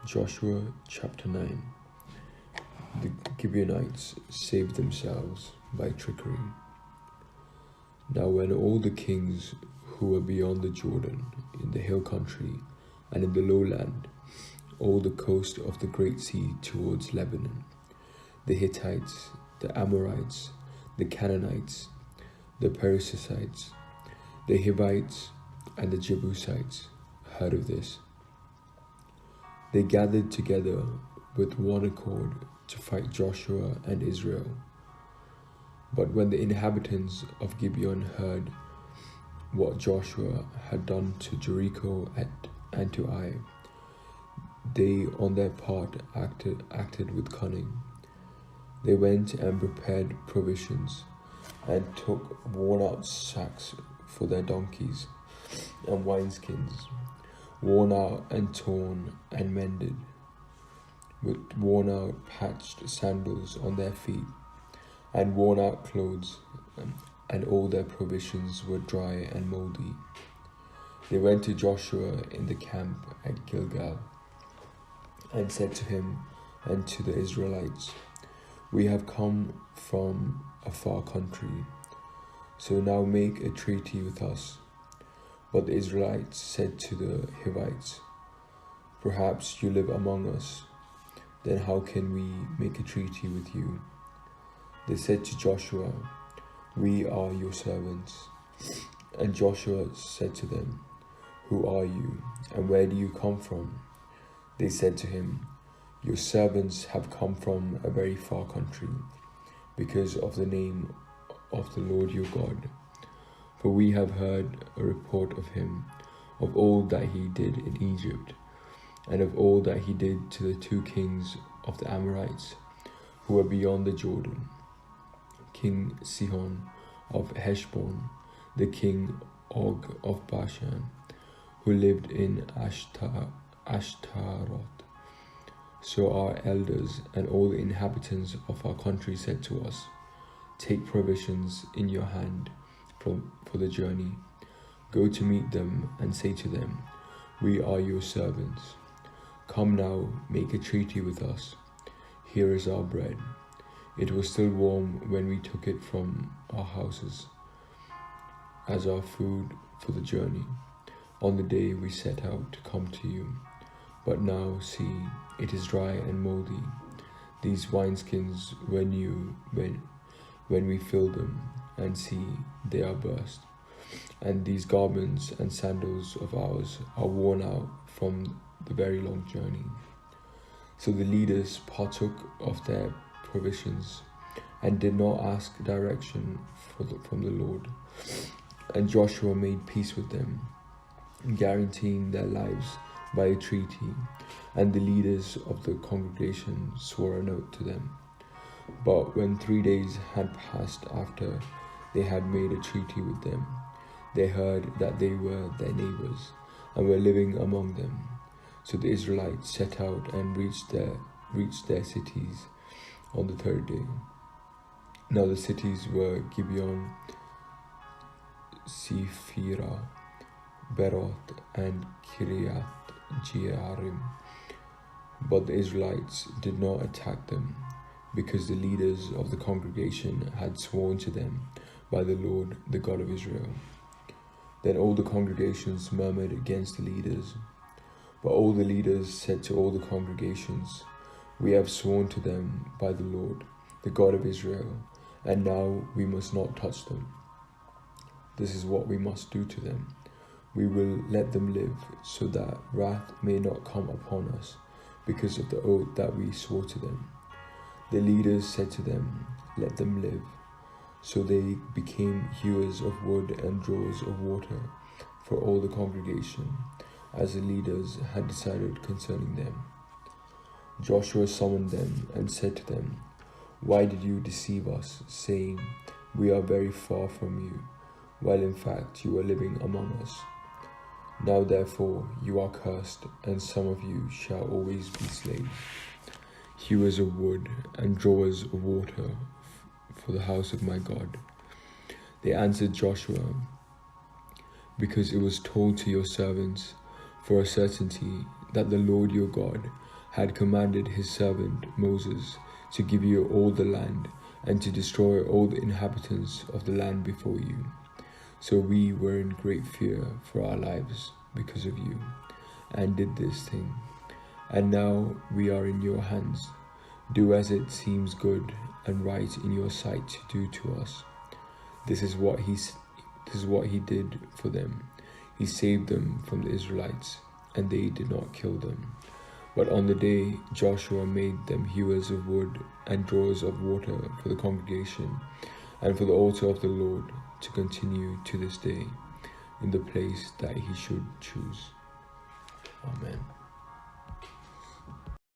Joshua chapter 9. The Gibeonites saved themselves by trickery. Now when all the kings who were beyond the Jordan, in the hill country and in the lowland, all the coast of the great sea towards Lebanon, the Hittites, the Amorites, the Canaanites, the Perizzites, the Hivites, and the Jebusites heard of this, they gathered together with one accord to fight Joshua and Israel. But when the inhabitants of Gibeon heard what Joshua had done to Jericho and to Ai, they on their part acted with cunning. They went and prepared provisions and took worn-out sacks for their donkeys and wineskins, worn out and torn and mended, with worn-out patched sandals on their feet, and worn-out clothes, and all their provisions were dry and mouldy. They went to Joshua in the camp at Gilgal, and said to him and to the Israelites, "We have come from a far country, so now make a treaty with us." But the Israelites said to the Hivites, "Perhaps you live among us, then how can we make a treaty with you?" They said to Joshua, "We are your servants." And Joshua said to them, "Who are you, and where do you come from?" They said to him, "Your servants have come from a very far country, because of the name of the Lord your God. For we have heard a report of him, of all that he did in Egypt, and of all that he did to the 2 kings of the Amorites, who were beyond the Jordan, King Sihon of Heshbon, the king Og of Bashan, who lived in Ashtaroth. So our elders and all the inhabitants of our country said to us, 'Take provisions in your hand for the journey. Go to meet them and say to them, "We are your servants. Come now, make a treaty with us. Here is our bread. It was still warm when we took it from our houses as our food for the journey on the day we set out to come to you. But now, see, it is dry and mouldy. These wineskins were new when we filled them, and see, they are burst. And these garments and sandals of ours are worn out from the very long journey." So the leaders partook of their provisions and did not ask direction from the Lord. And Joshua made peace with them, guaranteeing their lives by a treaty, and the leaders of the congregation swore an oath to them. But when 3 days had passed after they had made a treaty with them, they heard that they were their neighbors and were living among them. So the Israelites set out and reached their cities on the 3rd day. Now the cities were Gibeon, Sifira, Beroth, and Kiriath Jearim. But the Israelites did not attack them, because the leaders of the congregation had sworn to them by the Lord, the God of Israel. Then all the congregations murmured against the leaders. But all the leaders said to all the congregations, "We have sworn to them by the Lord, the God of Israel, and now we must not touch them. This is what we must do to them. We will let them live, so that wrath may not come upon us because of the oath that we swore to them." The leaders said to them, "Let them live." So they became hewers of wood and drawers of water for all the congregation, as the leaders had decided concerning them. Joshua summoned them and said to them, "Why did you deceive us, saying, 'We are very far from you,' while in fact you are living among us? Now therefore you are cursed, and some of you shall always be slaves, hewers of wood and drawers of water for the house of my God." They answered Joshua, "Because it was told to your servants for a certainty that the Lord your God had commanded his servant Moses to give you all the land, and to destroy all the inhabitants of the land before you. So we were in great fear for our lives because of you, and did this thing. And now we are in your hands. Do as it seems good and right in your sight to do to us. This is what he did for them. He saved them from the Israelites, and they did not kill them. But on the day Joshua made them hewers of wood and drawers of water for the congregation and for the altar of the Lord, to continue to this day in the place that he should choose. Amen.